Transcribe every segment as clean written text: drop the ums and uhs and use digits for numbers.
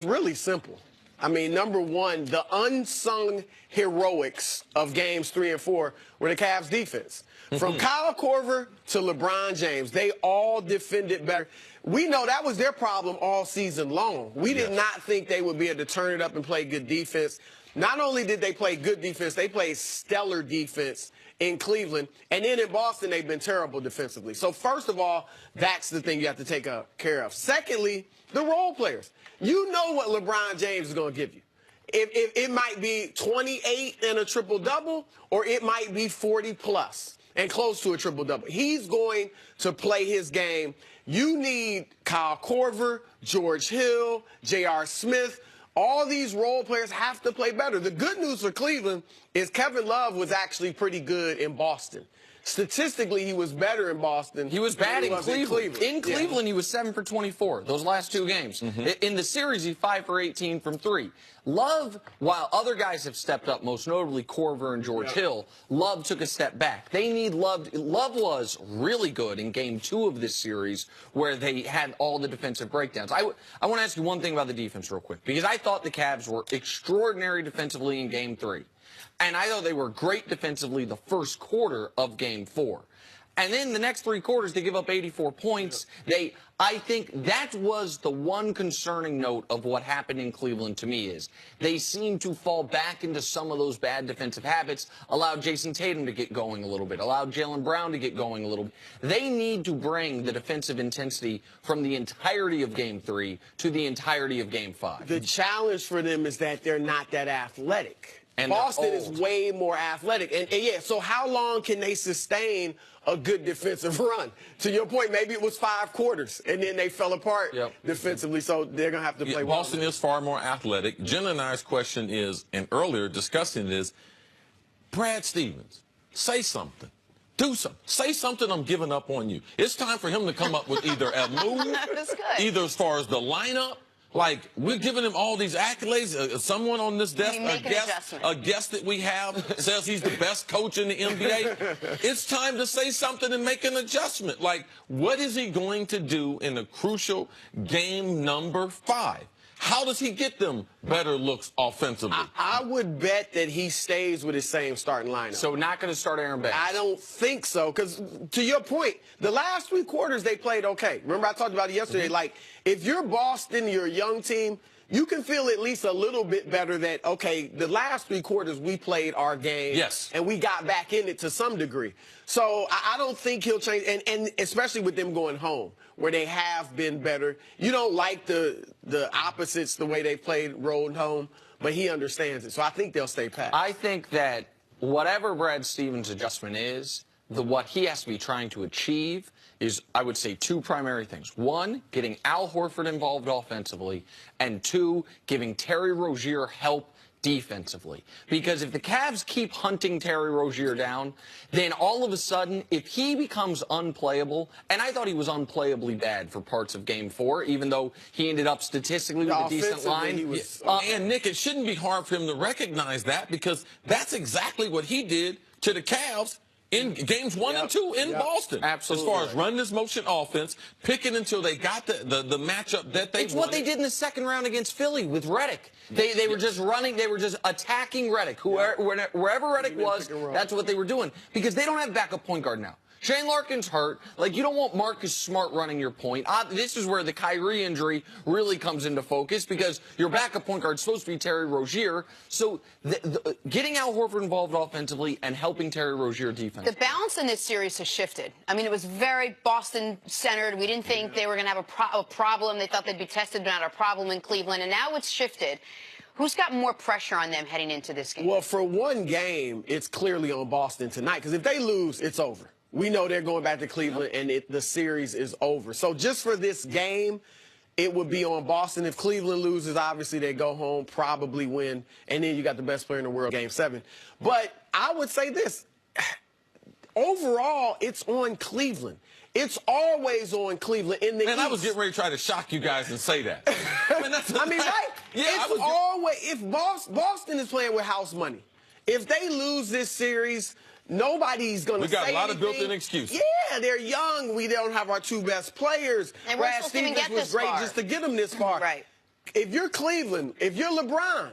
Really simple. I mean, number one, the unsung heroics of games 3 and 4 were the Cavs defense. From Kyle Korver to LeBron James, they all defended better. We know that was their problem all season long. We did not think they would be able to turn it up and play good defense. Not only did they play good defense, they played stellar defense in Cleveland. And then in Boston, they've been terrible defensively. So first of all, that's the thing you have to take care of. Secondly, the role players. You know what LeBron James is going to give you. If it might be 28 and a triple-double, or it might be 40-plus and close to a triple-double. He's going to play his game. You need Kyle Korver, George Hill, J.R. Smith. All these role players have to play better. The good news for Cleveland is Kevin Love was actually pretty good in Boston. Statistically, he was better in Boston. He was bad in Cleveland. In Cleveland, he was 7 for 24, those last 2 games. In the series, he's 5 for 18 from 3. Love, while other guys have stepped up, most notably Korver and George Hill, Love took a step back. They need Love. Love was really good in Game 2 of this series, where they had all the defensive breakdowns. I want to ask you one thing about the defense real quick, because I thought the Cavs were extraordinary defensively in Game 3. And I thought they were great defensively the first quarter of Game 4. And then the next 3 quarters, they give up 84 points. I think that was the one concerning note of what happened in Cleveland to me is they seem to fall back into some of those bad defensive habits, allowed Jason Tatum to get going a little bit, allowed Jaylen Brown to get going a little bit. They need to bring the defensive intensity from the entirety of Game 3 to the entirety of Game 5. The challenge for them is that they're not that athletic. And Boston is way more athletic. And yeah, so how long can they sustain a good defensive run? To your point, maybe it was 5 quarters, and then they fell apart defensively, so they're going to have to play well. Boston is far more athletic. Jen and I's question is, and earlier discussing this, Brad Stevens, say something. Do something. Say something, I'm giving up on you. It's time for him to come up with either a move, either as far as the lineup. Like, we're giving him all these accolades. Someone on this desk, a guest that we have, says he's the best coach in the NBA. It's time to say something and make an adjustment. Like, what is he going to do in a crucial game number 5? How does he get them better looks offensively? I would bet that he stays with his same starting lineup. So not going to start Aaron Banks? I don't think so, because to your point, the last 3 quarters they played okay. Remember I talked about it yesterday. Like, if you're Boston, you're a young team, you can feel at least a little bit better that, okay, the last 3 quarters we played our game. Yes. And we got back in it to some degree. So I don't think he'll change, and especially with them going home, where they have been better. You don't like the opposites, the way they played road home, but he understands it. So I think they'll stay pat. I think that whatever Brad Stevens' adjustment is, what he has to be trying to achieve is, I would say, 2 primary things. 1, getting Al Horford involved offensively, and 2, giving Terry Rozier help defensively. Because if the Cavs keep hunting Terry Rozier down, then all of a sudden, if he becomes unplayable, and I thought he was unplayably bad for parts of Game 4, even though he ended up statistically with a decent line. And, Nick, it shouldn't be hard for him to recognize that, because that's exactly what he did to the Cavs in games 1 and 2 in Boston. Absolutely. As far as running this motion offense, picking until they got the matchup that they wanted. It's what they did in the second round against Philly with Redick. They were just running, they were just attacking Redick. Wherever Redick was, that's what they were doing. Because they don't have backup point guard now. Shane Larkin's hurt. Like, you don't want Marcus Smart running your point. This is where the Kyrie injury really comes into focus, because your backup point guard is supposed to be Terry Rozier. So getting Al Horford involved offensively and helping Terry Rozier defense. The balance in this series has shifted. I mean, it was very Boston-centered. We didn't think they were going to have a problem. They thought they'd be tested, but not a problem in Cleveland. And now it's shifted. Who's got more pressure on them heading into this game? Well, for one game, it's clearly on Boston tonight, because if they lose, it's over. We know they're going back to Cleveland, and the series is over. So just for this game, it would be on Boston. If Cleveland loses, obviously they go home, probably win, and then you got the best player in the world, Game 7. But I would say this. Overall, it's on Cleveland. It's always on Cleveland in the East. I was getting ready to try to shock you guys and say that. Right? Yeah, it's always, if Boston is playing with house money, if they lose this series, nobody's going to say anything. We got a lot of built-in excuses. Yeah, they're young. We don't have our 2 best players. And Brad Stevens was great just to get them this far. Right. if you're Cleveland, if you're LeBron,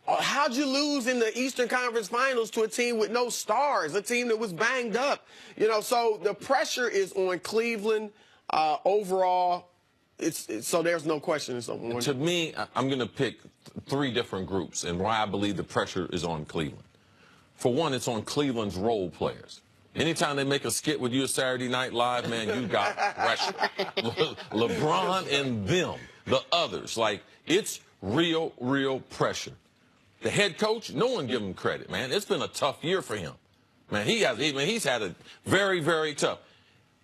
how'd you lose in the Eastern Conference Finals to a team with no stars, a team that was banged up? You know, so the pressure is on Cleveland overall. So there's no question. To me, I'm going to pick three different groups and why I believe the pressure is on Cleveland. For one, it's on Cleveland's role players. Anytime they make a skit with you at Saturday Night Live, man, you got pressure. LeBron and them, the others, like, it's real pressure. The head coach, no one give him credit, man. It's been a tough year for him. Man, he's had a very tough.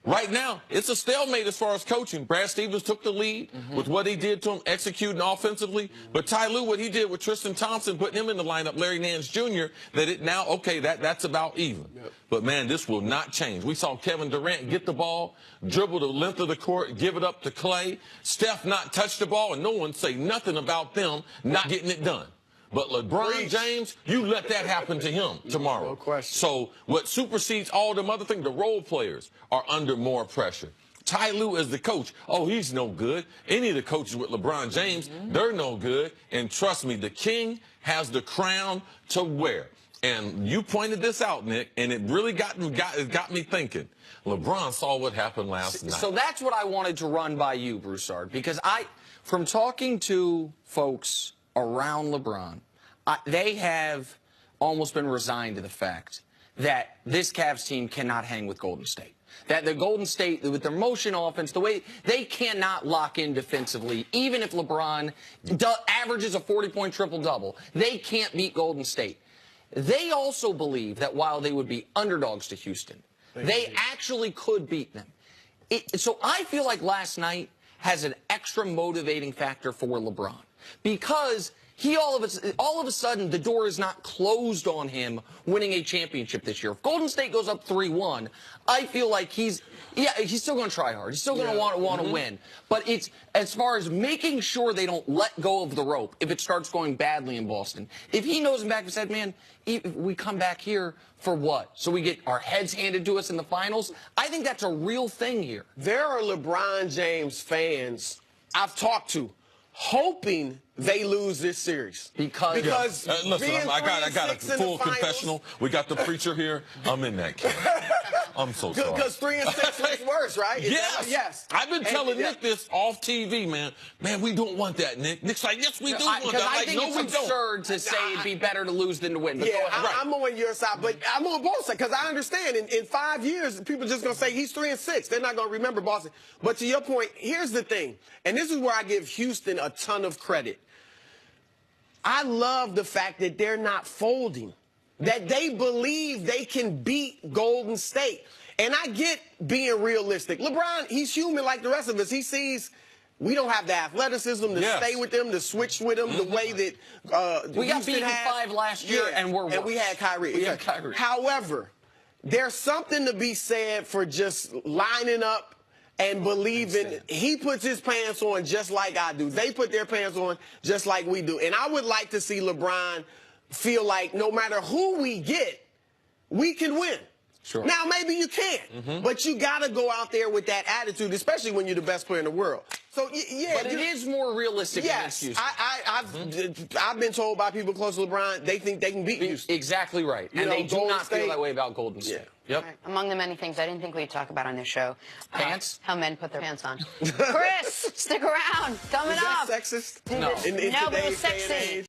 Right now, it's a stalemate as far as coaching. Brad Stevens took the lead with what he did to him, executing offensively. But Ty Lue, what he did with Tristan Thompson, putting him in the lineup, Larry Nance Jr., that's about even. Yep. But, man, this will not change. We saw Kevin Durant get the ball, dribble the length of the court, give it up to Clay. Steph not touch the ball, and no one say nothing about them not getting it done. But LeBron James, you let that happen to him tomorrow. No question. So what supersedes all them other things, the role players are under more pressure. Ty Lue as the coach, he's no good. Any of the coaches with LeBron James, they're no good. And trust me, the king has the crown to wear. And you pointed this out, Nick, and it really got me thinking. LeBron saw what happened last night. So that's what I wanted to run by you, Broussard, because from talking to folks around LeBron, they have almost been resigned to the fact that this Cavs team cannot hang with Golden State. That the Golden State, with their motion offense, the way they cannot lock in defensively, even if LeBron averages a 40-point triple-double, they can't beat Golden State. They also believe that while they would be underdogs to Houston, they actually could beat them. So I feel like last night has an extra motivating factor for LeBron, because he all of a sudden, the door is not closed on him winning a championship this year. If Golden State goes up 3-1, I feel like he's still going to try hard. He's still going to want to win. But it's as far as making sure they don't let go of the rope if it starts going badly in Boston. If he knows in back of his head, man, if we come back here for what? So we get our heads handed to us in the finals? I think that's a real thing here. There are LeBron James fans I've talked to hoping they lose this series. Because listen, I got a full confessional. We got the preacher here. I'm in that camp. I'm so sorry. Because 3 and 6 is worse, right? Yes. I've been telling Nick this off TV, man. Man, we don't want that, Nick. Nick's like, yes, we do want that. Because I think it's absurd to say it'd be better to lose than to win. Yeah, I'm on your side, but I'm on both sides, because I understand in 5 years, people are just going to say he's 3 and 6. They're not going to remember Boston. But to your point, here's the thing, and this is where I give Houston a ton of credit. I love the fact that they're not folding, that they believe they can beat Golden State. And I get being realistic. LeBron, he's human like the rest of us. He sees we don't have the athleticism to stay with them, to switch with them the way that we got beaten 5 last year, and we're worse. And we had Kyrie. However, there's something to be said for just lining up and believing. He puts his pants on just like I do. They put their pants on just like we do. And I would like to see LeBron feel like no matter who we get, we can win. Sure. Now, maybe you can't, but you got to go out there with that attitude, especially when you're the best player in the world. So, yeah. But it is more realistic against Houston. I've been told by people close to LeBron, they think they can beat Houston. Exactly right. And they do not feel that way about Golden State. Yep. Right. Among the many things I didn't think we'd talk about on this show. Pants? How men put their pants on. Chris, stick around. Coming up. Is that sexist? No. In no, but it was today's day and sexy. age?